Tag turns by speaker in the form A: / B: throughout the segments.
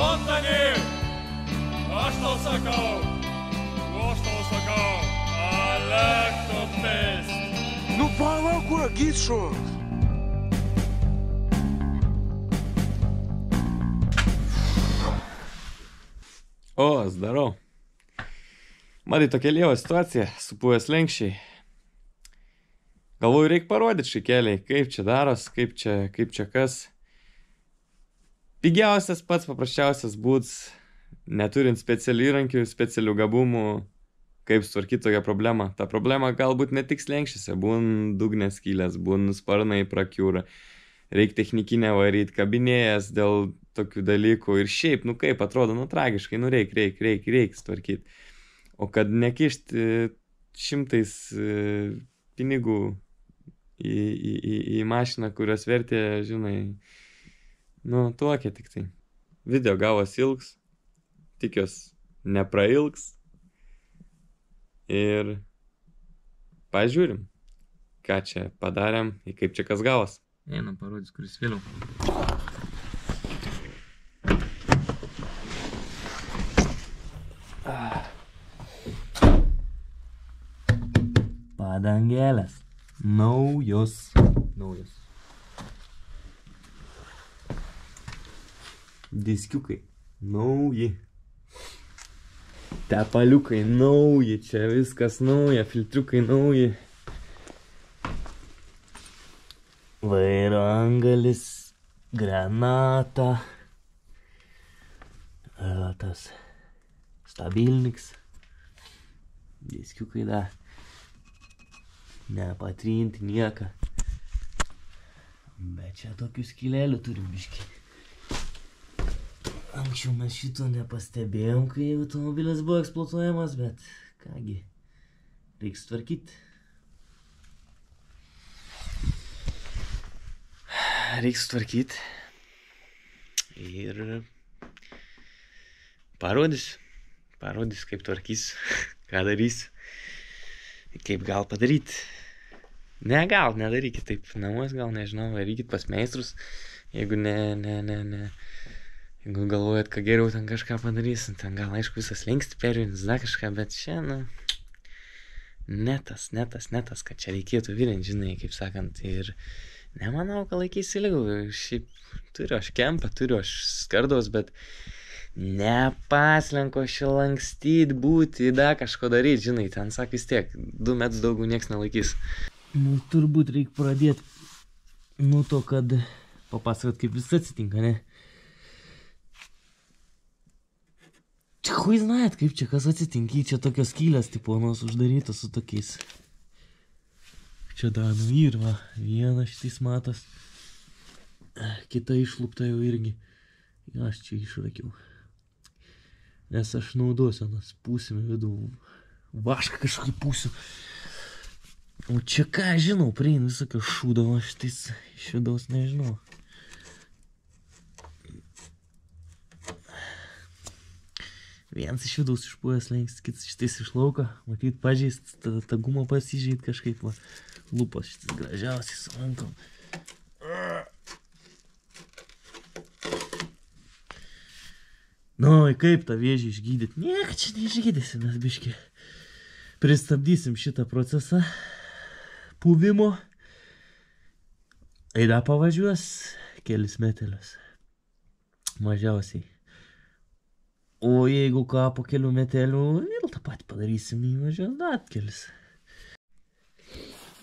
A: Antani, aš tau sakau, Alektopės.
B: Ну, пalauk, Гитшо.
C: O, zdarau. Matai, tokia lieva situacija, supuvęs lenkščiai. Galvoju, reikia parodyti šikeliai, kaip čia daros, kaip čia kas. Pigiausias pats paprasčiausias būdas, neturint specialių įrankių, specialių gabumų, kaip sutvarkyti tokią problemą. Ta problema galbūt ne tik slenkščiuose, būn dugnės skylės, būn sparnai prakiūra. Reikia technikinę varyti, kabinėjas dėl tokių dalykų ir šiaip, nu kaip atrodo, nu tragiškai, nu reikia sutvarkyti. O kad nekišti šimtais pinigų į mašiną, kurios vertė, žinai, nu tokia tik tai. Video gavos ilgs, tikiuos neprailgs ir pažiūrim, ką čia padarėm ir kaip čia kas gavos. Einam parodys, kuris vėliau. Padangelės. Naujos. Diskiukai. Nauji. Tepaliukai nauji. Čia viskas nauja. Filtriukai nauji. Vairo angalis. Granata. Tas stabilniks. Diskiukai da. Nepatrinti nieką. Bet čia tokių skylelių turim biškį. Anksčiau mes šito nepastebėjom, kai automobilis buvo eksploatuojamas, bet kągi, reiks tvarkyti. Reiks tvarkyti. Ir parodys, kaip tvarkys, ką darys. Kaip gal padaryti. Ne, gal, nedarykit taip namuos, gal nežinau, varykit pas meistrus, jeigu jeigu galvojat, kad geriau ten kažką padarysit, ten gal aišku visas lenksti perjūnis, da kažką, bet čia, nu, ne tas, kad čia reikėtų virinti, žinai, kaip sakant, ir nemanau, kad laikys ilgiau, šiaip turiu aš kempą, turiu aš skardos, bet nepaslenko aš lankstyt, būti, da kažko daryti, žinai, ten sak vis tiek, 2 metus daugiau nieks nelaikys. Nu, turbūt reikia pradėti nuo to, kad papasakot, kaip visą atsitinka, ne? Čia hui znajat, kaip čia kas atsitinka, čia tokios skylės, tipo, nors uždarytos su tokiais. Čia da, nu ir va, vienas šitais matas, kita išlupta jau irgi. Aš čia išrakiau. Nes aš naudosiu, nes pūsime vidų, vašką kažkokį pūsiu. O čia ką, žinau, priein visokio šūdavo šitais iš vidaus, nežinau. Vienas iš vidaus išpūęs lenks, kitas šitais iš lauko, matyt pažeist, ta guma pasižeit kažkaip, va, lūpos šitais gražiausiai su rankom. Nu, kaip tą vėžį išgydyti? Nieko čia neišgydysim, mes biški pristabdysim šitą procesą puvimo. Eida pavažiuos kelis metelius. Mažiausiai. O jeigu ką po kelių metelių, vėl tą patį padarysim, įvažiuos dar kelis.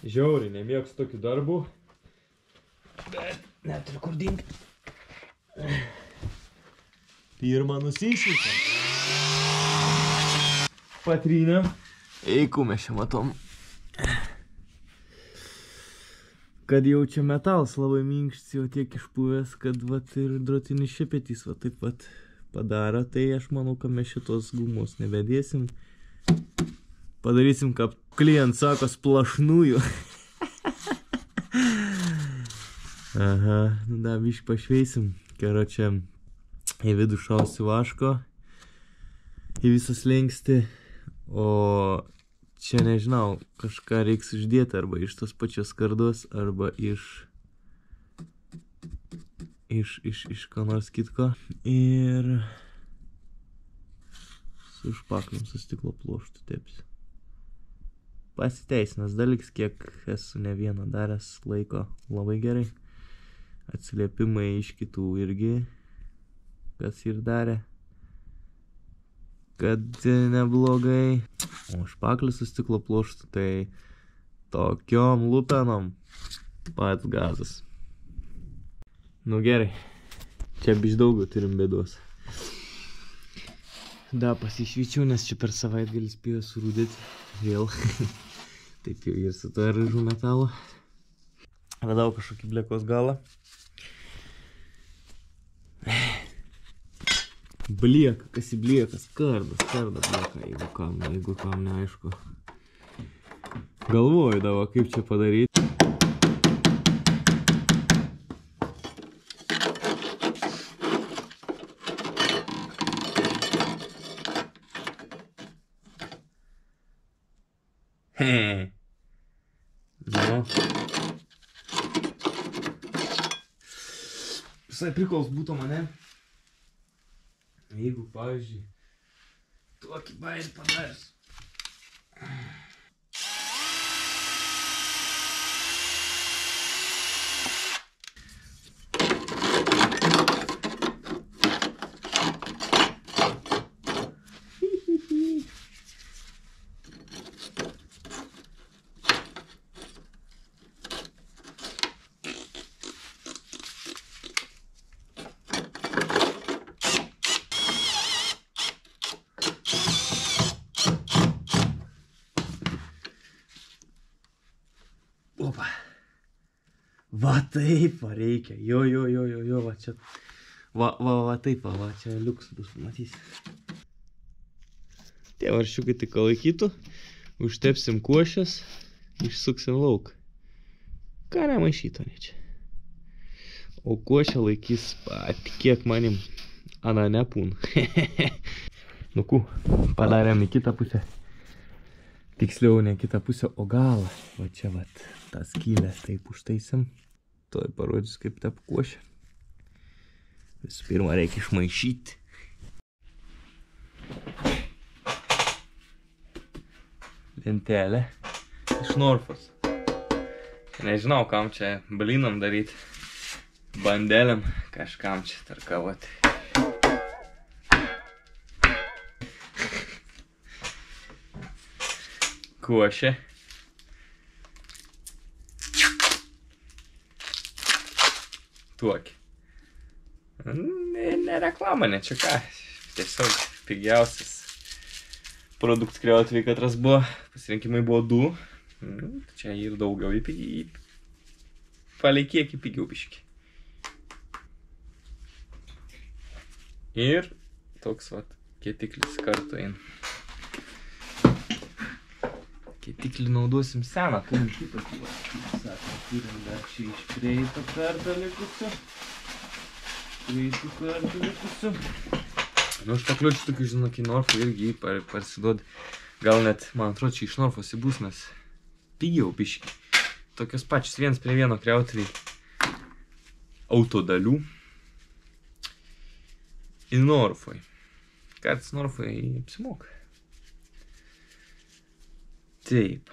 C: Žiauriai, nemėgstu tokių darbų. Bet neturiu kur dingti. Pirmą nusišytą. Patrynėm. Eiku mes čia matom. Kad jau čia metalas labai minkštis, jau tiek išpuvęs, kad vat ir drotinis šepetys va taip vat padaro. Tai aš manau, kad mes šitos gumos nebedėsim. Padarysim, kaip klient sako, splašnųjų. Aha, nu da, biškį pašveisim. Kero čia į vidų šausiu vaško, į visą slengstį, o čia nežinau, kažką reiks uždėti arba iš tos pačios skardos, arba iš
D: iš ką nors kitko. Ir su špaklium, su stiklo pluoštu tepsiu. Pasiteisinas dalyks, kiek esu ne vieną daręs laiko labai gerai. Atsiliepimai iš kitų irgi, kas ir darė, kad neblogai. O špaklis su stiklo pluoštu, tai tokiom lupenom pats gazas. Nu gerai, čia biš daugiau turim bėdos. Da, pasišvyčiau, nes čia per savaitgalį spėjo surūdėti vėl. Taip jau ir su to ražų metalo. Radau kažkokį blekos galą. Blieka, kas į bliekas, karda blieka, jeigu kam neaišku. Galvoju davo, kaip čia padaryti. Nu. Visai prikols būtų mane. Jeigu, pavyzdžiui, tokį bairį padaręs. Opa. Va taip, va reikia. Jo, va čia. Va taip, va čia liuks bus, pamatysi. Tie varščiukai tik laikytų, užtepsim košės, išsuksim lauk. Ką nemaišyto čia. O košė laikys, patikėk manim, ana nepūn. Nu kų, padarėm į kitą pusę. Tiksliau ne kitą pusę, o galą. Va čia vat, tą skylę taip užtaisim. Tuoj parodys, kaip tep košė. Visų pirma, reikia išmaišyti. Lentelė iš Norfos. Nežinau, kam čia blynam daryti. Bandelėm kažkam čia tarkavoti. Košė. Tuokį. Ne reklama, ne čia ką. Tiesiog pigiausias produktų kreatyviai katras buvo. Pasirinkimai buvo 2. Čia ir daugiau palei kiekį pigiau biškį. Ir toks vat kietiklis kartu eina. Kietiklį naudosim seną, turim kitokį, kaip sakė, turim dar čia iš prieito kartą likusiu. Nu, špakliučių tokių, žinokį, Norfų irgi parsiduod. Gal net, man atrodo, čia iš Norfos į bus, nes pigiau biškį. Tokios pačios 1:1 kreatyviai autodalių. Ir Norfoj. Kartais Norfoj apsimoka. Taip.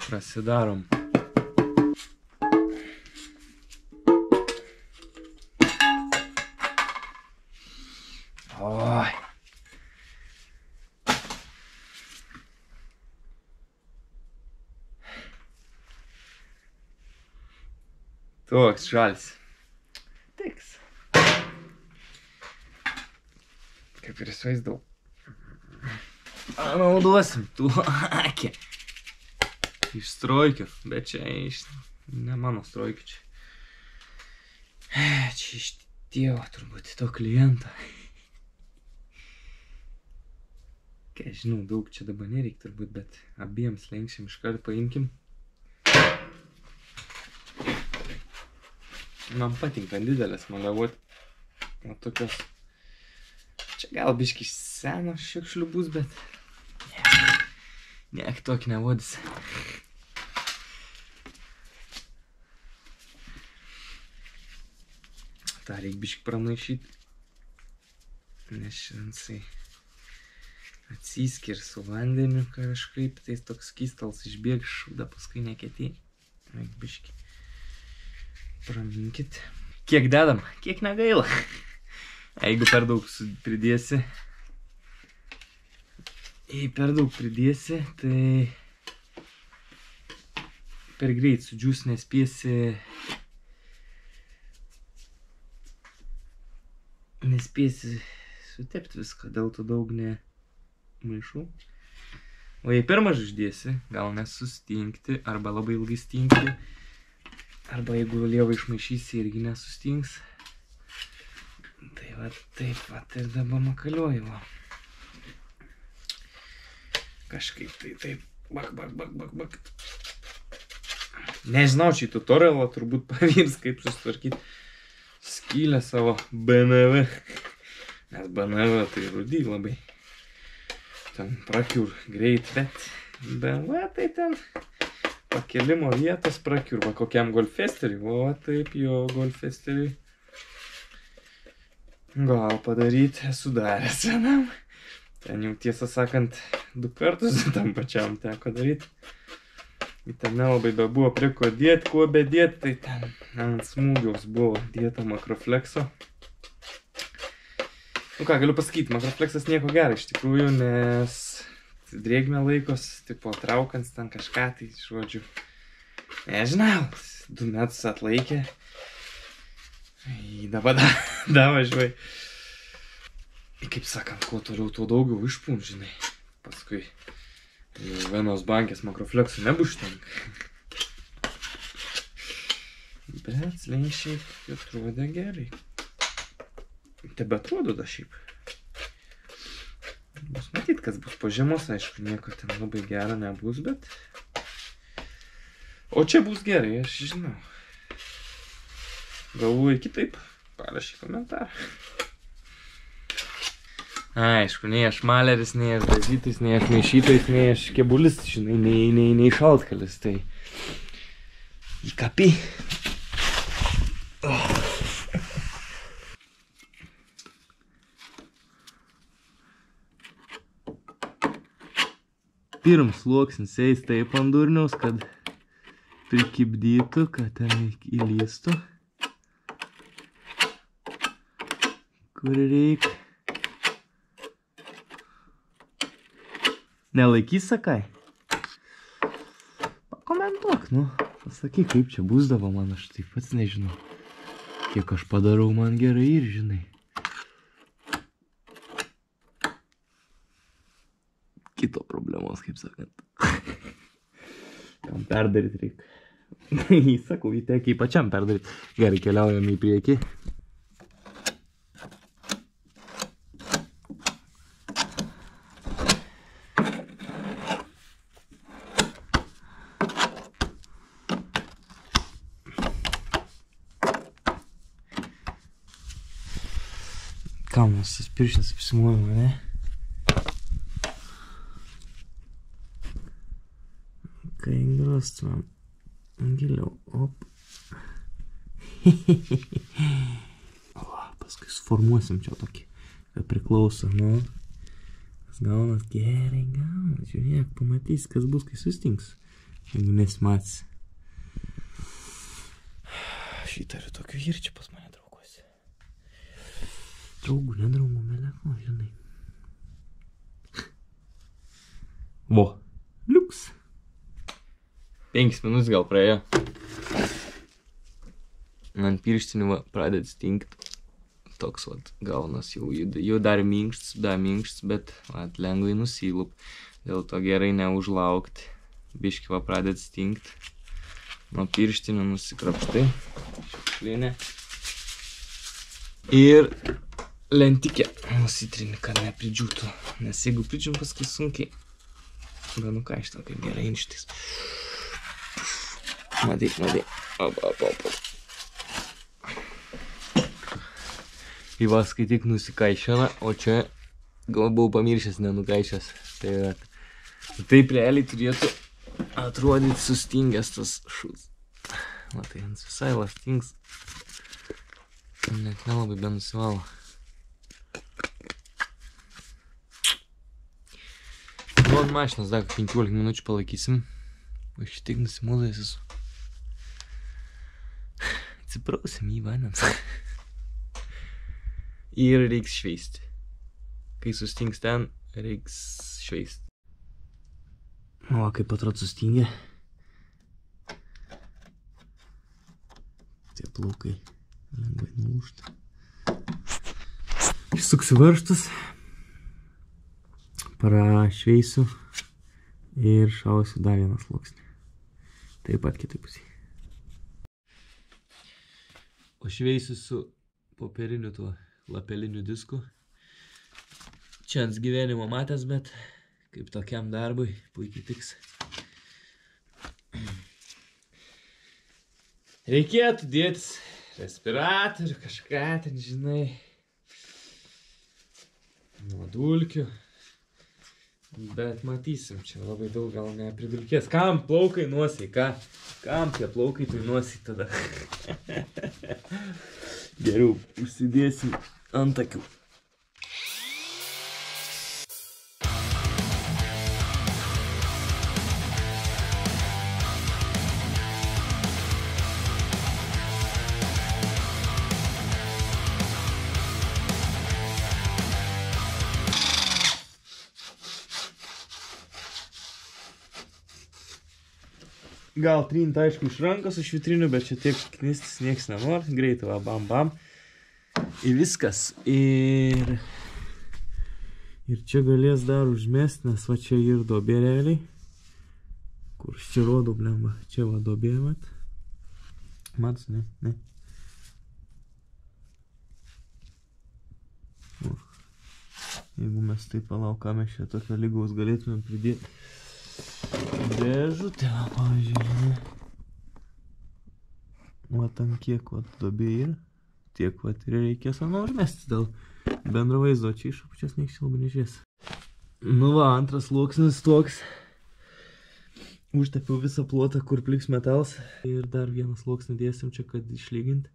D: Prasidarom. Oi. Toks žalis. Tiks. Kaip ir įsivaizdau. Naudosim tuokį. Iš strojkių, bet čia ne mano strojkių čia. Čia iš tėvo turbūt to kliento. Ką žinau, daug čia dabar nereik turbūt, bet abiems lenkščiam iškart paimkim. Man patinka didelės maliavot. O tokios. Čia gal biški senos šiukšlių bus, bet niek tokį nevodys.
C: tą reik biškį pramaišyti. Nes šiandien atsiskir su vandeniu kažkaip, tai toks skystals išbėg šūda, paskui nekėtė. Reik biškį praminkit. Kiek dedam? Kiek negaila. Jeigu per daug pridėsi, tai per greit sudžiūs, nespėsi sutepti viską, dėl to daug nemaišų. O jei per mažai uždėsi, gal nesustingti, arba labai ilgai stingti, arba jeigu lievą išmaišysi, irgi nesustings. Tai va, taip va, ir dabar makaliuoju. Kažkaip tai taip, bak. Nežinau, šį tutorialą turbūt pavyks, kaip susitvarkyti skylę savo BMW. Nes BMW tai rudy labai. Ten prakiur greit, bet BMW tai ten pakelimo vietas prakiur. Va kokiam golfesteriui, va taip jo golfesteriui. Gal padaryti esu daręs vienam. Ten jau tiesą sakant 2 kartus tam pačiam teko daryti. Ir ten nelabai bebuvo prie ko dėti, kuo bedėti, tai ten ant smūgiaus buvo dėta makroflekso. Nu ką, galiu pasakyti, makrofleksas nieko gero iš tikrųjų, nes drėgmę laikos, tipo traukant ten kažką, tai žodžiu, nežinau, 2 metus atlaikė. Dabar važiuoju. Kaip sakant, kuo toliau, tuo daugiau išpūn, žinai. Paskui vienos bankės makrofleksų nebus tenka. Bet slenksčiai atrodė gerai. Tebe atrodo da šiaip. Bus matyt, kas bus po žiemos, aišku, nieko ten labai gero nebus, bet... O čia bus gerai, aš žinau. Galvoju kitaip, parašyk komentarą. Aišku, nei aš maleris, nei aš dažytais, nei aš maišytais, nei aš kebulis, žinai, nei šaltkalis, tai į kapį. Pirmas sluoksnis eis taip ant durniaus, kad prikibdytų, kad ten įlystų. Kur reikia. Nelaikys, sakai? Pakomentuok, nu. Pasakyk, kaip čia būsdavo man, aš taip pats nežinau. Kiek aš padarau, man gerai ir žinai. Kito problemos, kaip sakant. Kam perdaryt reikia. Sakau, įtekiai pačiam perdaryt. Gerai, keliaujam į priekį. Kam mes tas pirštinis apsimuojame, ne? Kai grostumėm giliau, op. O, paskui suformuosim čia tokį, kad priklauso, nu. Kas gaunas, gerai gaunas, žiūrėk, pamatys, kas bus, kai sustings. Jeigu nesimatys. Šitą ir tokių hirčių pas mane drauguose. Draugų, nedraugų, meleko, žinai. Vo, liuks. 5 minutės gal praėjo. Ant pirštinių pradėt stinkt. Toks vat gaunas jau dar minkštas, bet vat lengvai nusilup. Dėl to gerai neužlaukti. Biški va pradėt stinkt. Nuo pirštinių nusikrapštai. Šiukšlinė. Ir lentikė nusitrini, kad nepridžiūtų. Nes jeigu pridžiūm, paskui sunkiai. Bet nu ką iš to, kaip gerai inštis. Matai. Op. Įva skaityk nusikaišėna, o čia gal buvau pamiršęs nenukaišęs. Taip realiai turėtų atrodyti sustingęs tas šūs. Matai, ant visai lastings. Net nelabai be nusivalo. Nu, ant mašinos dar 15 minučių palaikysim. O šitik nusimūdęs esu. Atsiprausim į vandens. Ir reiks šveisti. Kai sustings ten, reiks šveisti. O, kaip atrodo sustingė. Tie plaukai lengvai nulūžta. Išsuksiu varžtus. Prašveisiu. Ir šausiu dar vieną sluoksnį. Taip pat kitai pusėje. O šveisiu su popieriniu tuo lapeliniu disku. Čia ant gyvenimo matęs, bet kaip tokiam darbui puikiai tiks. Reikėtų dėtis respiratorių, kažką ten, žinai, nuo dulkių. Bet matysim, čia labai daug gal nepridulkės. Kam plaukai nuosiai, ką? Kam tie plaukai tai nuosiai tada? Geriau užsidėsim ant akių. Gal trint, aišku, iš rankos, iš vitrinių, bet čia tiek knistis nieks nenori. Greitai, va, bam, bam. Ir viskas. Ir čia galės dar užmest, nes va čia ir dobė realiai. Kur čia rodo, blemba. Čia va dobė, mat. Matus, ne, ne. O. Jeigu mes taip palauką, mes čia tokio lygaus galėtumėm pridėti. Dėžutė, pavyzdžiui. Va tam kiek va dobė yra, tiek va ir reikės užmesti dėl bendro vaizdo. Čia iš apačios nieks čia labai nežies. Nu va, antras sluoksnis toks. Užtepiau visą plotą, kur pliks metalas. Ir dar vieną sluoksnį dėsim čia, kad išlyginti.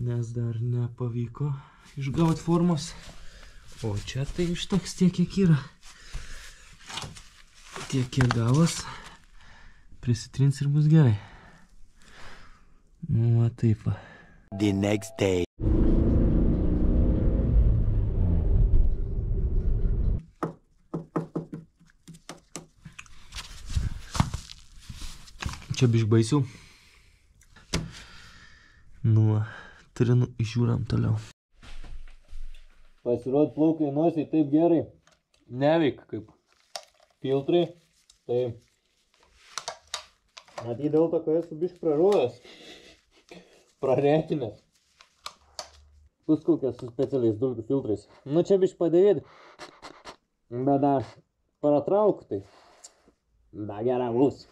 C: Nes dar nepavyko išgauti formos. O čia tai iš toks tiek, kiek yra. Tiek kiek gavos, prisitrins ir bus gerai. Nu, va taip va.
B: The next day.
C: Čia bišk baisių. Nu, trinu išžiūram toliau. Pasirodo, plaukai nuosiai taip gerai neveikia kaip filtrai, tai matyt dėl to, kad esu bišk prarūęs, prarekinęs. Puskukės su specialiais dulkių filtrais. Nu čia bišk padėvėti, bet dar pratrauk tai. Da gera bus.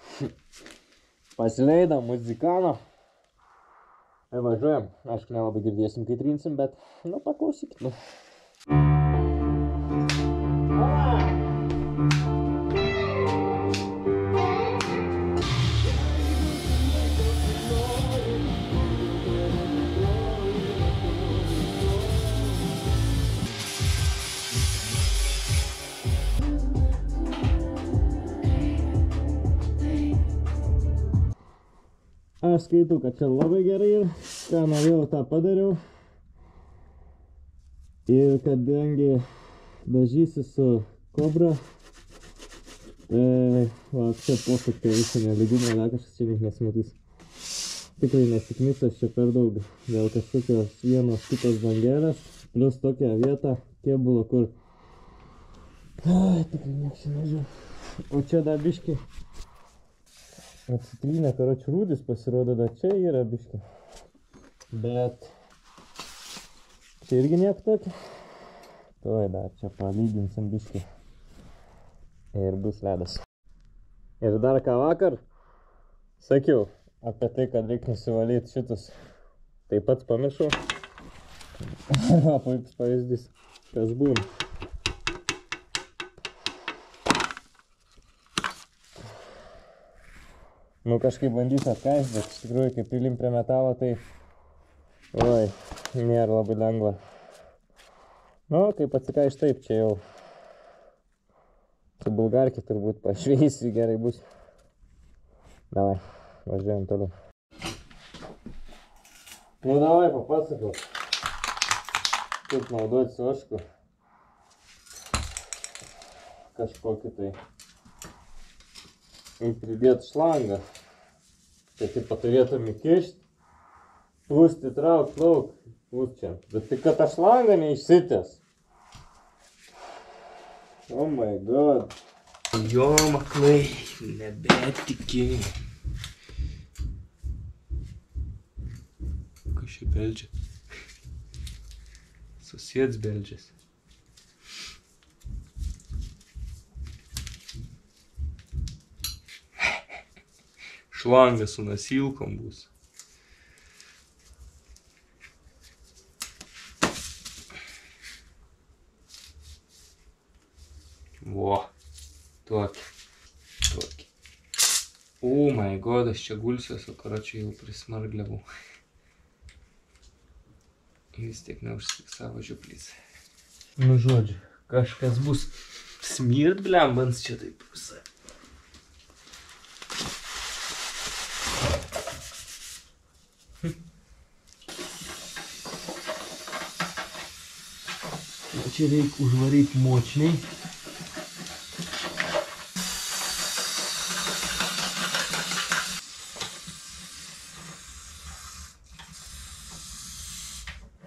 C: Pasileidam muzikaną. Ir važiuojam. Aišku, nelabai girdėsim, kai trinsim, bet nu paklausykit. Nu. Aš skaitau, kad čia labai gerai ir ką norėjau, tą padariau. Ir kadangi dažysi su kobra, va, čia posakė visą nelygumą, ne kažkas čia nesimatys. Tikrai nesiknisas čia per daug, dėl kažkokios vienos kitos bangelės, plus tokią vietą kėbulo, kur... Ai, tikrai nieks čia nežinau. O čia dar biški atsitrynė, karoči, rūdis pasirodo, da čia yra biški. Bet čia irgi niek tokį. Tuoj dar čia palyginsim biški. Ir bus ledas. Ir dar ką vakar sakiau apie tai, kad reikia nusivalyti šitus. Taip pat pamiršau. Puikus pavyzdys. Kas būna. Nu kažkaip bandysiu atkaisti, bet iš tikrųjų, kai prilim prie metalo, tai
E: Oi, nėra labai lengva. Nu, kaip atsikaiš taip, čia jau su bulgarkė turbūt pašveisiu, gerai bus. Davai, važiuojam toliau. Nu, davai, papasakau, kaip naudoti ožkų. Kažkokį tai. Ir pridėti šlangą. Tai taip turėtum įkišti. Pūsti, traukt, lauk, pūsčiam. Bet tik, kad ta šlanga neišsitęs. Oh my god.
D: Jo, maklai, nebetiki. Kas čia beldžia? Susieds beldžias. Šlanga su nasilkom bus. Vo, tokį. Oh my god, aš čia gulsiuos, o karočiui jau prismargliavau. Vis tiek neužsifiksavo žiuplys. Nu žodžiu, kažkas bus. Smirt blembans čia taip pusė. Čia reikia užvaryti močniai.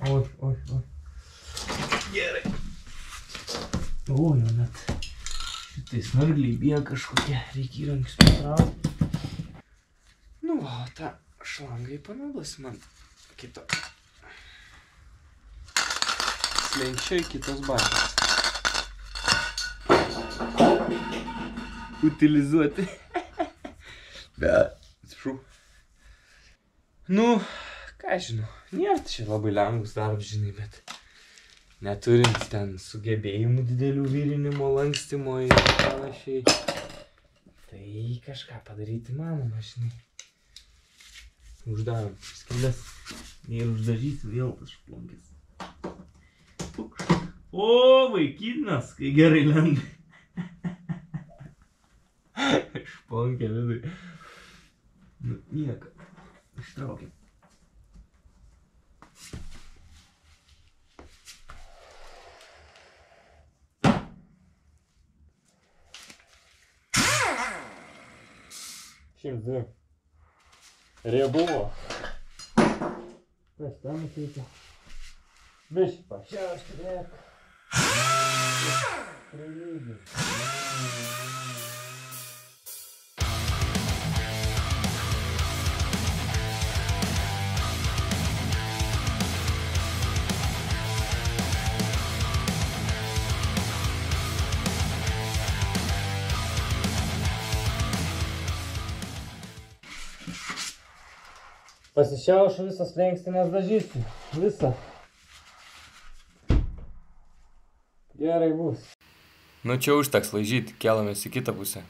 D: Oi. Gerai. O, jau net šitai snargliai bija kažkokie. Reikia įrankius patraukti. Nu, o tą šlangai panaudosi man kito. Lenkščiai kitos baimės. Utilizuoti. Bet, atsiprašau. Nu, ką žinau, nėra čia labai lengvas darbas, žinai, bet neturint ten sugebėjimų didelių virinimo, lankstymo ir panašiai. Tai kažką padaryti manoma, žinai. Uždarom skylės. Ir uždažysiu vėl tas šplonkis. O, vaikinas, kai gerai lenda. Šponkė vidai. Nu, nieko. Ištraukiam.
E: Šimtdvi. Riebumo. Kas tam ateikia? Biški pašiaušti rėk. Prilygiai. Pasišiaušiu visas lenkstines dažysiu. Visą. Gerai bus.
C: Nu čia užteks laižyti, keliamės į kitą pusę.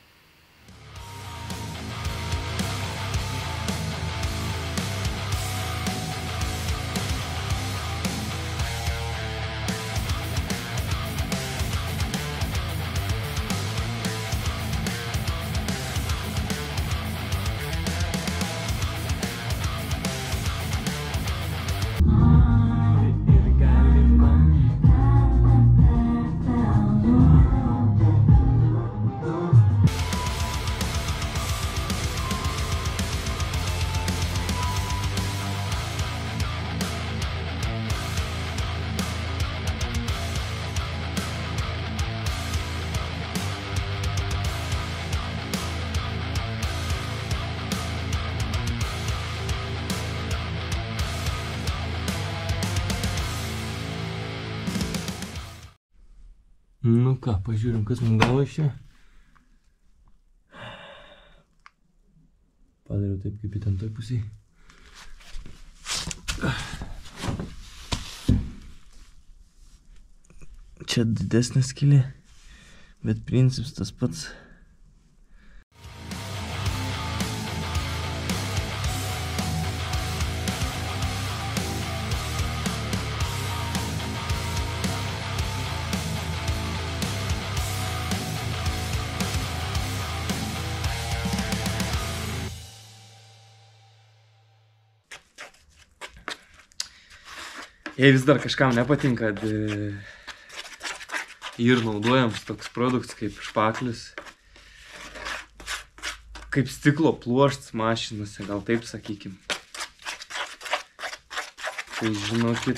D: Nu ką, pažiūrim, kas man gavosi čia. Padariau taip, kaip į ten toj pusėj. Čia didesnė skylė, bet principas tas pats.
C: Jei vis dar kažkam nepatinka, kad ir naudojams toks produktas kaip špaklis, kaip stiklo pluoštas mašinose, gal taip sakykim. Tai žinokit,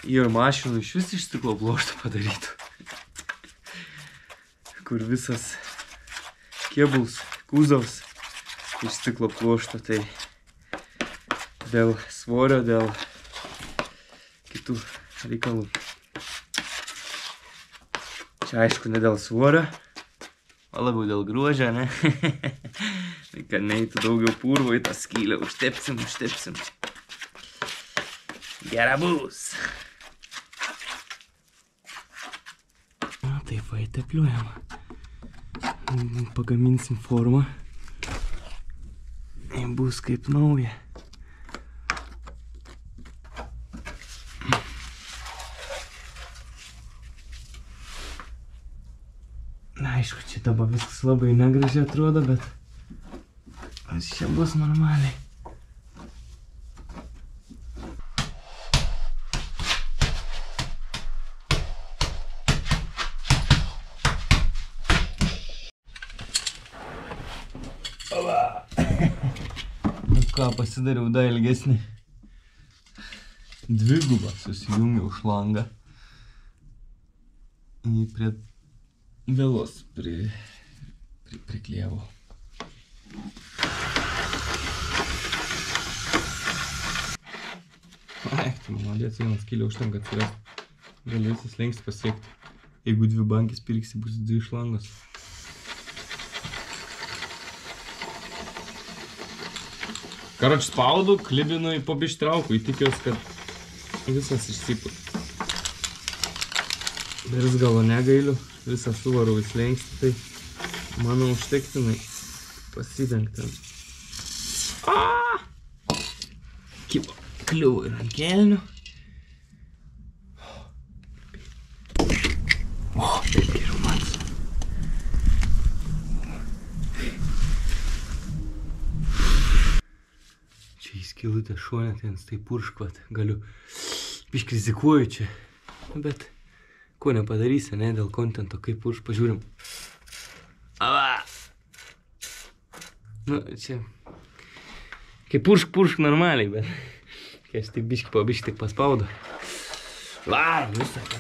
C: ir mašinų iš vis iš stiklo pluošto padarytų. Kur visas kėbuls, kūzovs iš stiklo pluošto, tai dėl svorio, dėl kitų reikalų. Čia aišku ne dėl svorio, o labiau dėl grožio, ne? Tai kad neįtų daugiau purvo į tą skylę, užtepsim. Gera bus. Taip va, įtepliuojam. Pagaminsim formą. Bus kaip nauja. Aišku, čia dabar viskas labai negražiai atrodo, bet čia bus normaliai. Nu ką, pasidariau dar ilgesnį. Dvigubą susijungiau šlangą. Ir prie vėlos priklijavau. Ai, tai malodės, vienas skylė užtenka atsirast. Gali visas lengst pasiekti. Jeigu 2 bankis pirksi, bus 2 šlangos. Karoč spaudu, klibinu į pabištrauku, įtikiuos, kad visas išsiput. Daris galo negailiu, visą suvarau į slengstį, tai manau užtektinai pasidengti. Kibo, kliuvo ir ant kelnių. O, taip geriau mats. Čia įskilutė šonė, ten tai purškvat. Galiu biškį rizikuoju čia, bet ko nepadarysi, ne, dėl kontento, kaip purš, pažiūrim. Ava! Nu, čia, kaip puršk normaliai, bet kai aš tik biškį tik paspaudu. Va, visą ką.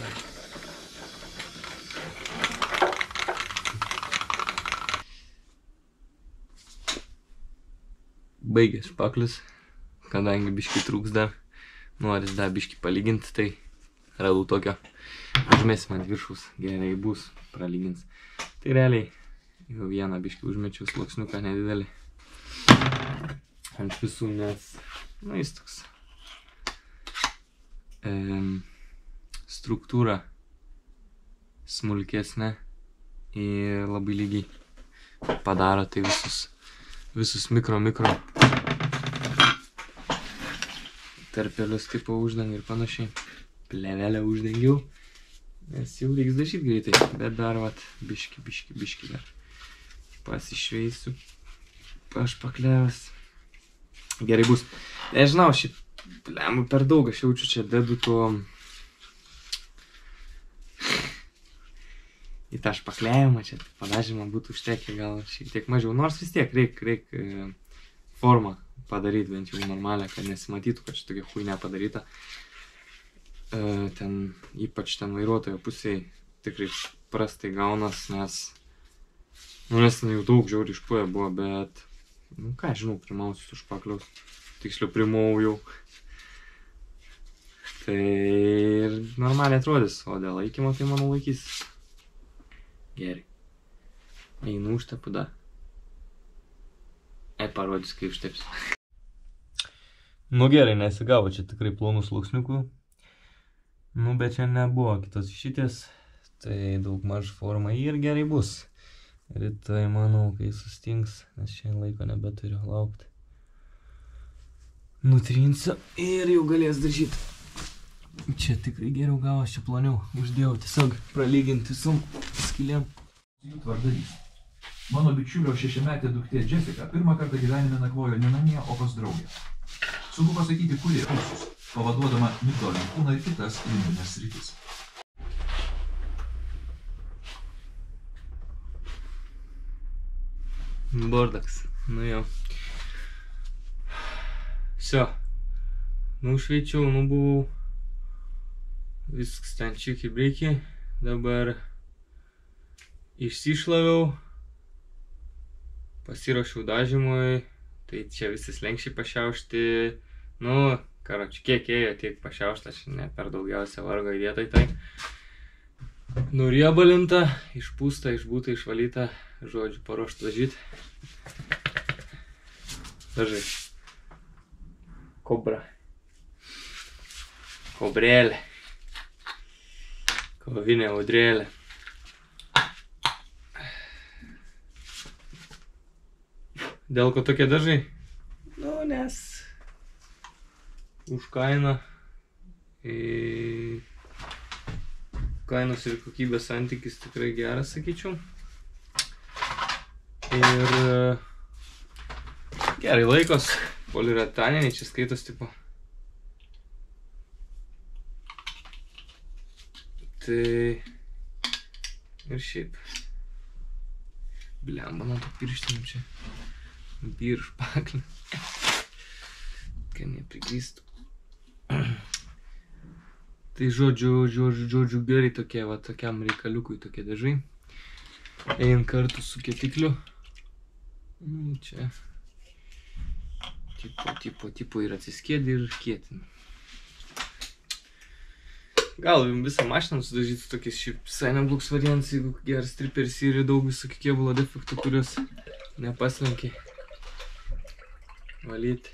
C: Baigęs špaklis, kadangi biškį trūks dar, noris dar biškį palyginti, tai radau tokio. Užmesim ant viršaus, gerai bus, pralygins. Tai realiai jau vieną biškį užmečiau sluoksniuką nedidelį. Ant visų, nes, nu, jis toks struktūra smulkesnė ir labai lygiai padaro tai visus mikro tarpelius tipo uždangą ir panašiai. Plevelę uždengiau, nes jau reiks dažyti greitai, bet dar vat biškį dar pasišveisiu, pašpaklevęs. Gerai bus. Nežinau, šį plemų per daug, aš jaučiu čia dedu to į tą špaklevimą, čia padažymą būtų užtekę gal šiek tiek mažiau, nors vis tiek reik formą padaryti bent jau normalią, kad nesimatytų, kad čia tokia chuйня padaryta. Ten, ypač ten vairuotojo pusėje tikrai prastai gaunas, nes ten jau daug žiauriai išpuoja buvo, bet, nu ką, žinau, primausiu su špakliaus, tiksliau primau jau. Tai ir normaliai atrodys, o dėl laikymo tai manau laikys. Gerai. Einu užtepu dar. Parodys, kaip užtepsiu. Nu gerai, nesigavo čia tikrai plonų sluoksniukų. Nu, bet čia nebuvo kitos išitės, tai daug maž forma ir gerai bus. Rytoj, manau, kai sustings, nes šiandien laiko nebeturiu laukti. Nutrinsiu ir jau galės dažyti. Čia tikrai geriau gavos, čia ploniau uždėjau, tiesiog pralyginti su skylėm.
F: Jų tvardarys. Mano bičiulio 6-metė duktė Jessica pirmą kartą gyvenime nakvojo ne namie, o pas draugę. Sunku pasakyti, kurie ausis, pavaduodama migdolinį kūną ir kitas limbinės sritis.
D: Bordaks. Nu jau. Все. Nušveičiau, buvau. Viskas ten čiki breiki. Dabar išsišlaviau. Pasiruošiau dažymui. Tai čia visi slenkščiai pašiaušti. Nu, karoči, kiek ėjo, tiek pašiaušta. Ne per daugiausia vargo įdėtai tai. Nuriebalinta, išpūsta, išbūta, išvalyta. Žodžiu, paruošta dažyti. Dažai. Kobra. Kobrėlė. Kovinė audrėlė. Dėl ko tokie dažai? Nu, nes už kainą. Kainos ir kokybės santykis tikrai geras, sakyčiau. Ir gerai laikos. Poliuretaniniai, čia skaitos tipo. Tai ir šiaip. Blemba, man to pirštinių čia. Birš paklį. Kad nepriklystų. Tai žodžiu gerai tokie, va, tokiam reikaliukui tokie dažai. Ein kartu su kietikliu. Nu, čia. Tipo ir atsiskėdė ir kietina. Gal visą mašiną sudažyti su tokiais šiaip visai neblogs variantas, jeigu geras striperis ir daug visokių kėbulo defektų, kurios nepaslenkia. Valyti,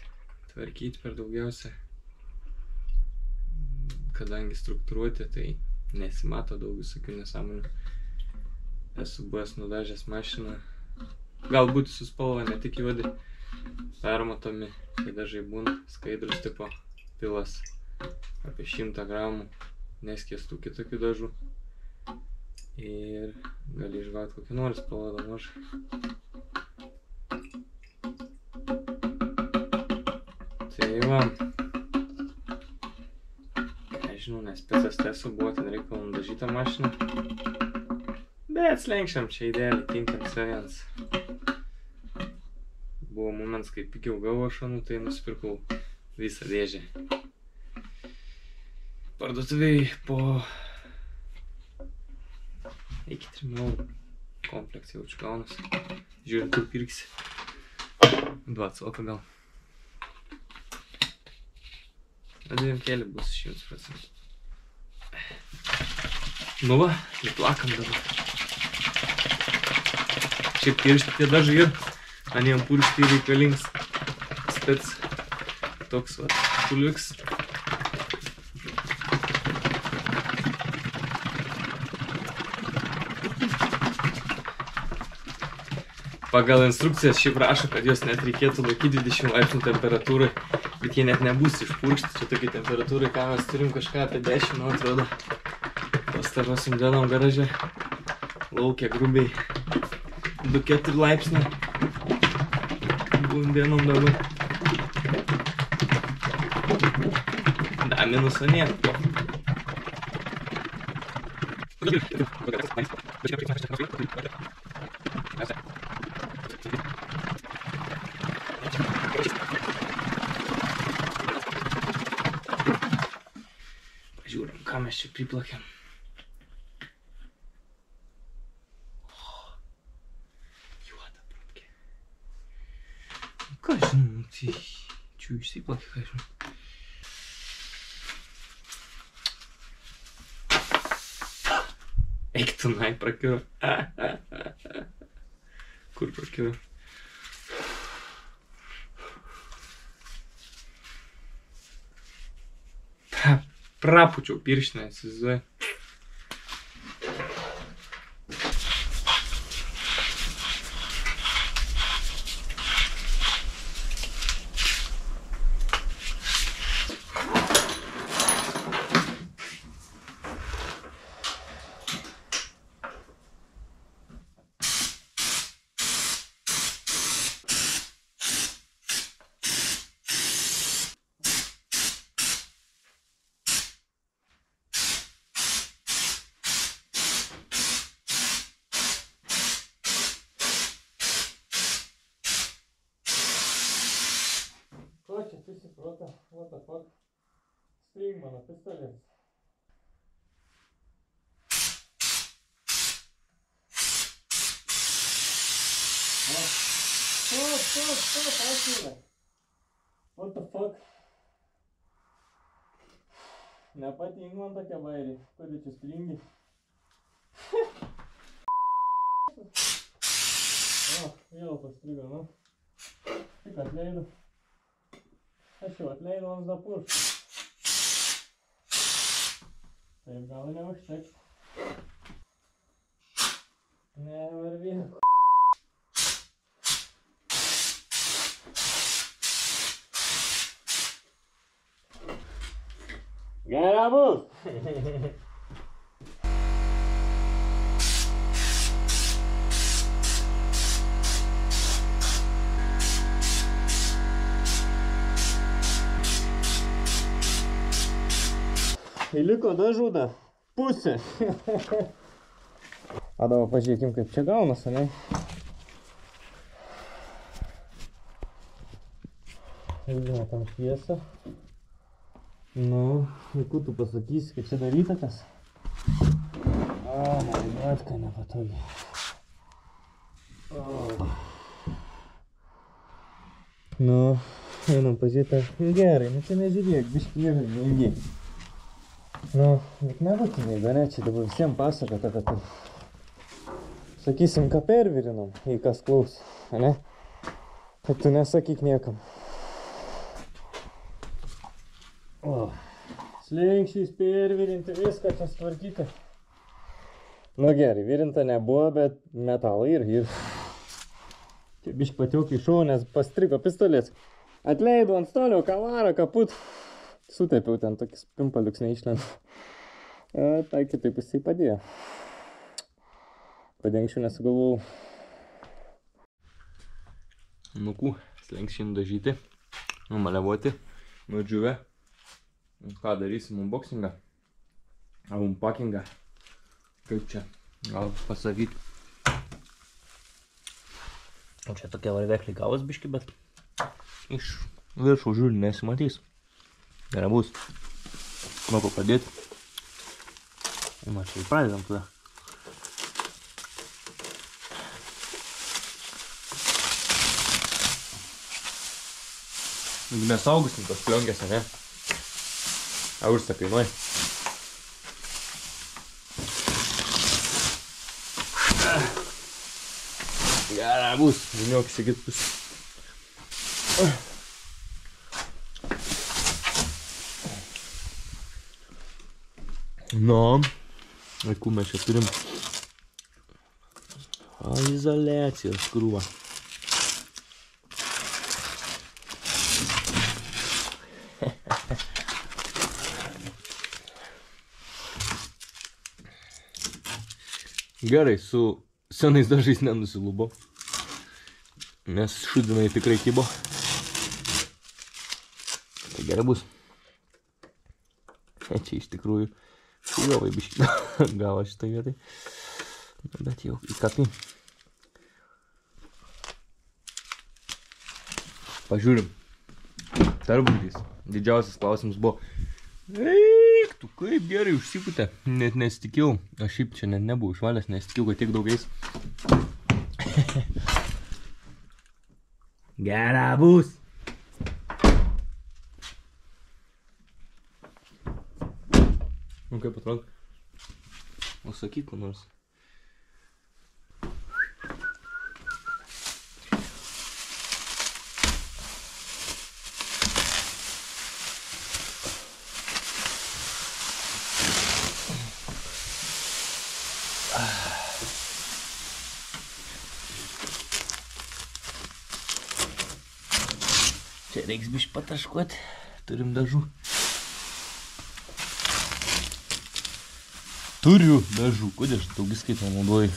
D: tvarkyti per daugiausia. Kadangi struktūruoti, tai nesimato daug visokių nesąmonių. Esu buvęs nudažęs mašiną. Galbūt su spalva, ne tik juodi. Permatomi, kai dažai būna skaidrus tipo pilas apie 100 gramų neskiestų kitokių dažų. Ir gali išgauti kokį nori spalvą daug. Tai va. Nežinau, nes pisas tesu buvo, ten reikalų nudažytą mašiną. Bet slenkščiam čia idealiai tinkams vienas. Buvo moments, kai pigiau gavo šanų, tai nusipirkau visą dėžę. Parduotuviai po iki 3 eurų komplektai jaučiu gaunas. Žiūrint, kur pirksi. 20 gal. Na, 2 keli bus 100%. Nu va, plakam dabar. Šiaip piršti tie dažai ir ant jam puršti reikalingas spec toks va puliks. Pagal instrukcijas šiaip rašo, kad jos net reikėtų laikyti 20 laipsnių temperatūrai, bet jie net nebus išpurkšti. Čia tokia temperatūrai, ką mes turim kažką apie 10, man atrodo. Pastarosiam dienom garaže laukia grubiai 2-4 laipsniai. Buvom dienom dabar. Da, minuso nėra. Pažiūrim, ką mes čia priplakėm. Juoda protke. Ką žinau, tai čia išsiplakė, ką žinau. Eik tenai, prakiro. Kur prakiro? Prapučiau pirštinę, įsivaizduoju.
E: What the fuck? String mano pistoletas. Stop, ačiūrė. What the fuck? Nepatinka man tokia bairė. Kodėl čia stringi? Vėl pastrigo, nu. Tik atleidu. Aš jau atleidu ant zapuršų. Taip gal neužteks. Nevar vėl. Gera bus! Liko dažų da pusė. A dabar pažiūrėkim, kaip čia gaunas, ne? Žiūrėjau tam šviesą. Nu, vaikų tu pasakysi, kad čia daryta kas. Matka nepatogi. Nu, einam pažiūrėti. Gerai, nu čia nežiūrėk, biškį nežiūrėk. Nu, bet nebūtinai, ne, čia dabar visiems pasakota, kad tai, sakysim, ką pervirinom, jei kas klaus, ne? Tai tu nesakyk niekam. O, slinkščiais pervirinti, viską čia stvarkyti. Nu gerai, virinta nebuvo, bet metalai ir. Čia biškį patiaukai šau, nes pastrigo pistolės. Atleidau ant stolio, kavarą, kaput. Sutaipiau ten tokis pimpaliuks neišlenda. Tai kitaip jisai padėjo. Padengšiu nesugalvau.
C: Nukų, slenkščiai nudažyti, numaliavoti, nudžiuvę. Ką darysim, unboxingą? Ar unpackingą? Kaip čia? Gal pasakyti. O čia tokie varvekliai gavos biški, bet iš viršų žiūrį nesimatys. Gerai bus. Nuo ko padėti. Na, čia pradedam tada. Nesaugusim tos plionkės, ne? Eurstą kainuoja. Gerai bus. Žiniok įsigit bus. Nu, vaikų mes čia turim izoliacijos krūvą. Gerai, su senais dažais nenusilubo, nes šudinai tikrai kibo. Tai gerai bus. Čia iš tikrųjų šūgovai biškį gavo šitą vietai. Bet jau įkapį. Pažiūrim. Tarbundys. Didžiausias klausimas buvo. Eik, tu kaip gerai užsipūtė. Net nesitikėjau. Aš šiaip čia nebuvau išvalęs, nesitikėjau, kad tiek daugais. Gera bus. Nu kaip atrodo? O sakyk, ko nors. Čia reiks biškį pataškuoti. Turim dažų. Turiu dažų. Kodėl aš daugis skaitą naudoju?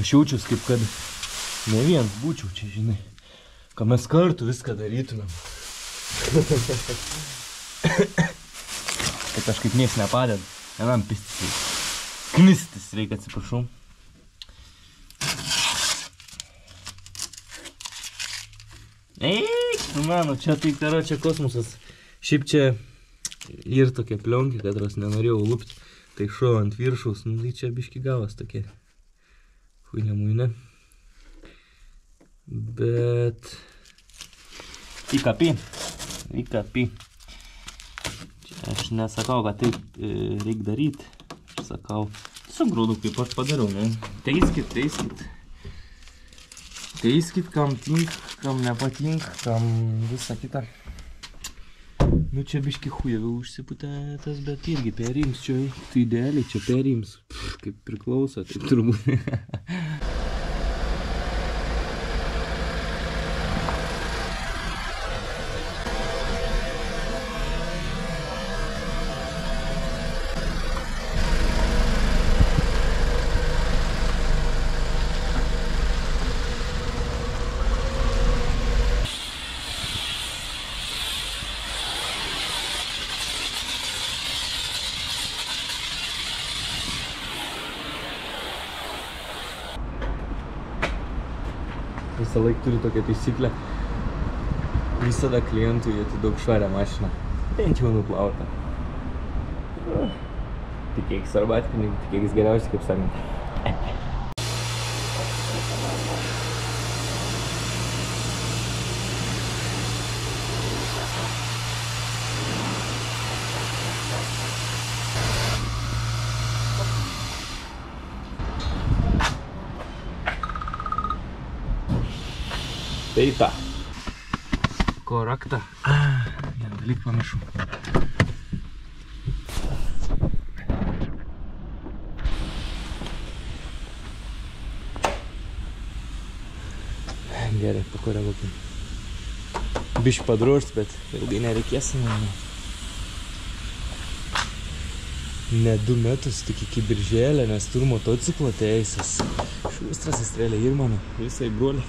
C: Aš jaučiuos kaip kad ne vienas būčiau čia, žinai. Ką mes kartu viską darytumėm. Kad aš kaip nieks nepadeda. Vienam pistis. Knistis reikia, atsiprašau. Eik!
D: Mano, čia tai taro, čia kosmosas. Šiaip čia ir tokia plionkė, katros nenorėjau lupti. Tai šau ant viršaus, nu tai čia biški gavas tokie. Huinė muinė. Bet... Įkapi. Aš nesakau, kad taip reikia daryti. Aš sakau, tiesiog grūdų kaip aš padariau, ne? Teiskit, kam tink, kam nepatink, kam visą kitą. Nu čia biški hujeviau užsiputė tas, bet irgi perims čia. Tai idealiai čia perims. Kaip priklauso, tai turbūt. Visą laiką turiu tokią taisyklę. Visada klientui atiduok švarią mašiną. Bent jau nuplautą. Tikėkis arbatpinigių, tikėkis geriausiai, kaip sakant. Tai ta. Ko raktą? Vieną dalyką pamiršau. Gerai, pakoreguokim. Biškį padrožt, bet ilgai nereikės. Ne 2 metus, tik iki birželio, nes turiu motociklo teisės. Šustras įstrėlė ir mano, visai broliai.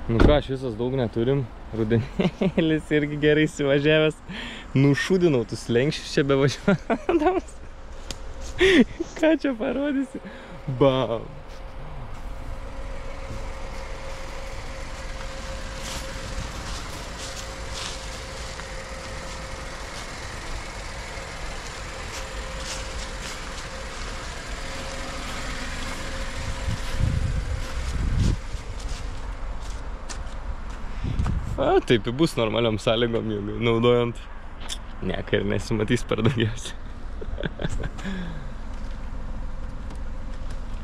D: Nu ką, aš visas daug neturim, rudenėlis irgi gerai įsivažiavęs. Nušūdinau tus lenkščius čia bevažiuodamas. Ką čia parodysi? Bam! Taip bus normaliom sąlygom, jeigu naudojant. Nieka ir nesimatys per daugiausiai.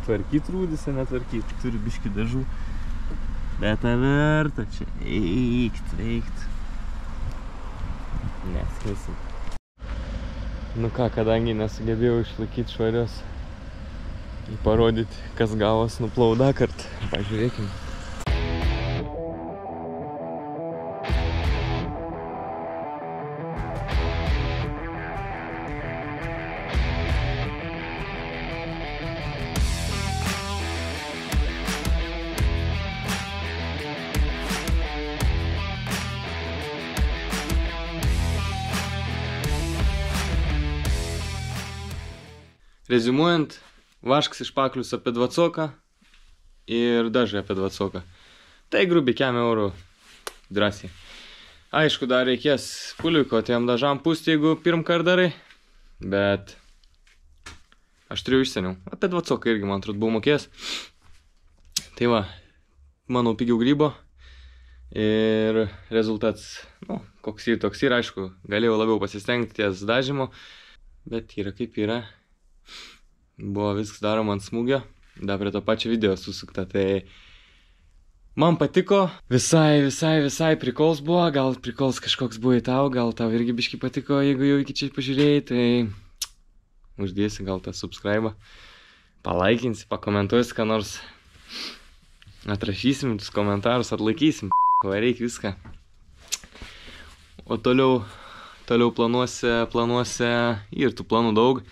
D: Tvarkyt rūdise, netvarkyt. Turi biškį dažų. Bet verta čia veikt. Neskaisim. Nu ką, kadangi nesugebėjau išlaikyti švarios, parodyti, kas gavos nuplauda kart. Pažiūrėkim. Reziumuojant, vaškas iš paklius apie 20 ir dažai apie 20. Tai grubiai 100 eurų drąsiai. Aišku, dar reikės puliuko tiem dažam pūsti, jeigu pirmkart darai, bet aš turiu išseniau. Apie 20 irgi, man atrodo, buvau mokėjęs. Tai va, manau, pigiau grybo ir rezultatas, nu, koks ir toks ir, aišku, galėjau labiau pasistengti ties dažymo, bet yra kaip yra. Buvo viskas daroma ant smūgio, dar prie to pačio video susukta, tai man patiko, visai prikols buvo, gal prikols kažkoks buvo į tau, gal tau irgi biškį patiko, jeigu jau iki čia pažiūrėjai, tai uždėsi gal tą subscribe, palaikinsi, pakomentuosi, ką nors atrašysim, tus komentarus atlaikysim, vareik viską. O toliau planuose ir tų planų daug.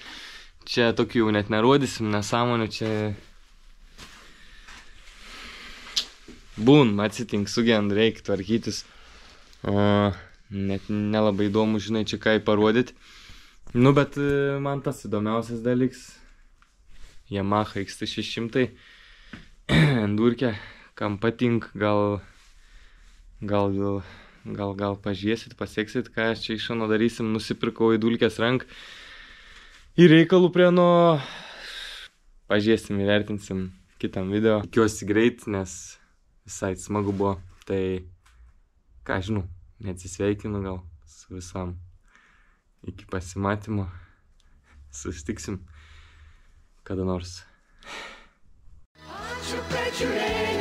D: Čia tokių jau net nerodysim, nesąmonių, čia būn, atsitink, sugend, reikia tvarkytis. Net nelabai įdomu, žinai, čia ką parodyti. Nu, bet man tas įdomiausias dalyks. Yamaha XT600 endurkė,
C: kam patink, gal pažiūrėsit, pasieksit, ką čia iš šono darysim. Nusipirkau į dulkės rank. Į reikalų prie pažiūrėsim, įvertinsim kitam video. Tikiuosi greit, nes visai smagu buvo. Tai, ką žinau, neatsisveikinu gal su visam. Iki pasimatymo. Susitiksim kada nors.
G: Ačiū, kad žiūrėjai.